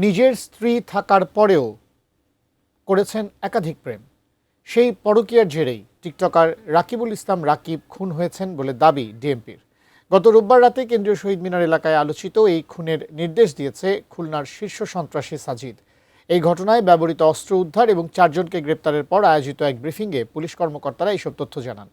নিজের স্ত্রী থাকার পরেও করেছেন একাধিক প্রেম। সেই পরকীয়ার জেরেই টিকটকার রাকিবুল ইসলাম রাকিব খুন হয়েছেন বলে দাবি ডিএমপির। গত রোববার রাতে কেন্দ্রীয় শহীদ মিনার এলাকায় আলোচিত এই খুনের নির্দেশ দিয়েছে খুলনার শীর্ষ সন্ত্রাসী সাজিদ। এই ঘটনায় ব্যবহৃত অস্ত্র উদ্ধার এবং 4 জনকে গ্রেপ্তারের পর আয়োজিত এক ব্রিফিংয়ে পুলিশ কর্মকর্তারা এইসব তথ্য জানান।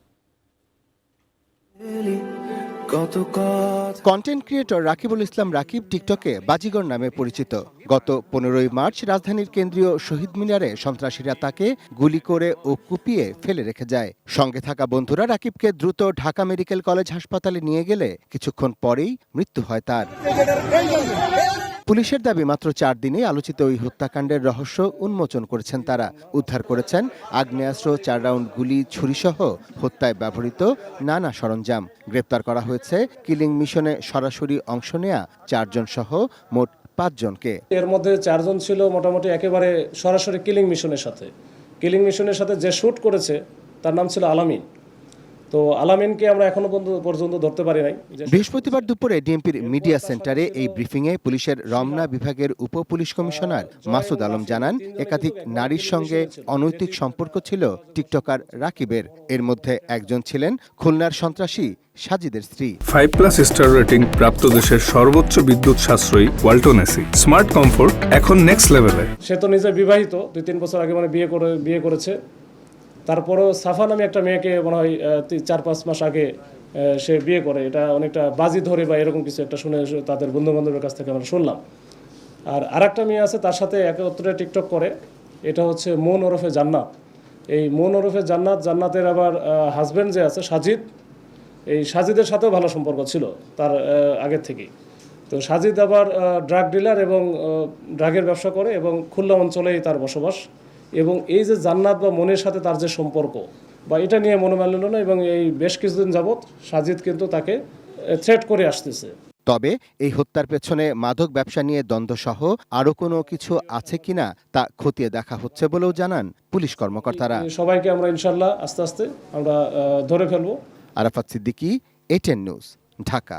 কন্টেন্ট ক্রিয়েটর রাকিবুল ইসলাম রাকিব টিকটকে বাজিগর নামে পরিচিত। গত 15ই মার্চ রাজধানীর কেন্দ্রীয় শহীদ মিনারে সন্ত্রাসীরা তাকে গুলি করে ও কুপিয়ে ফেলে রেখে যায়। সঙ্গে থাকা বন্ধুরা রাকিবকে দ্রুত ঢাকা মেডিকেল কলেজ হাসপাতালে নিয়ে গেলে কিছুক্ষণ পরেই মৃত্যু হয় তার। পুলিশের দাবি মাত্র 4 দিনে আলোচিত ওই হত্যাকাণ্ডের রহস্য উন্মোচন করেছেন তারা। উদ্ধার করেছেন আগ্নেয়াস্ত্র, 4 রাউন্ড গুলি, ছুরিসহ হত্যায় ব্যবহৃত নানা সরঞ্জাম। গ্রেপ্তার করা হয়েছে কিলিং মিশনে সরাসরি অংশ নেয়া 4 জন সহ মোট 5 জনকে। এর মধ্যে 4 জন ছিল মোটামুটি একেবারে সরাসরি কিলিং মিশনের সাথে যে শুট করেছে তার নাম ছিল আলামিন। তো আলামিনকে আমরা এখনো পর্যন্ত ধরতে পারি নাই। বৃহস্পতিবার দুপুরে ডিএমপির মিডিয়া সেন্টারে এই ব্রিফিংয়ে পুলিশের রমনা বিভাগের উপ পুলিশ কমিশনার মাসুদ আলম জানান, একাধিক নারীর সঙ্গে অনৈতিক সম্পর্ক ছিল টিকটকার রাকিবের। এর মধ্যে একজন ছিলেন খুলনার সন্ত্রাসী সাজিদের স্ত্রী। 5+ স্টার রেটিং প্রাপ্ত দেশের সর্বোচ্চ বিদ্যুৎ সাশ্রয়ী ওয়ালটন এসি স্মার্ট কমফোর্ট এখন নেক্সট লেভেলে। সে তো নিজে বিবাহিত, 2-3 বছর আগে বিয়ে করেছে। তারপরও সাফা নামে একটা মেয়েকে মনে হয় 4-5 মাস আগে সে বিয়ে করে। এটা অনেকটা বাজি ধরে বা এরকম কিছু একটা শুনে তাদের বন্ধু বান্ধবের কাছ থেকে আমরা শুনলাম। আর আরেকটা মেয়ে আছে তার সাথে একত্রে টিকটক করে, এটা হচ্ছে মন ওরফে জান্নাত। এই মন ওরফে জান্নাতের আবার হাজব্যান্ড যে আছে সাজিদ, এই সাজিদের সাথেও ভালো সম্পর্ক ছিল তার আগের থেকেই। তো সাজিদ আবার ড্রাগ ডিলার এবং ড্রাগের ব্যবসা করে এবং খুলনা অঞ্চলেই তার বসবাস। এবং এই যে জান্নাত বা মনের সাথে তার যে সম্পর্ক বা এটা নিয়ে মনোমালিন্য না, এবং এই বেশ কিছুদিন যাবৎ সাজিদ কিন্তু তাকে থ্রেট করে আসতেছে। তবে এই হত্যার পেছনে মাদক ব্যবসা নিয়ে দ্বন্দ্বসহ আরও কোনো কিছু আছে কিনা তা খতিয়ে দেখা হচ্ছে বলেও জানান পুলিশ কর্মকর্তারা। সবাইকে আমরা ইনশাল্লাহ আস্তে আস্তে আমরা ধরে ফেলবো। Arafat Siddiqui, ATN news, Dhaka.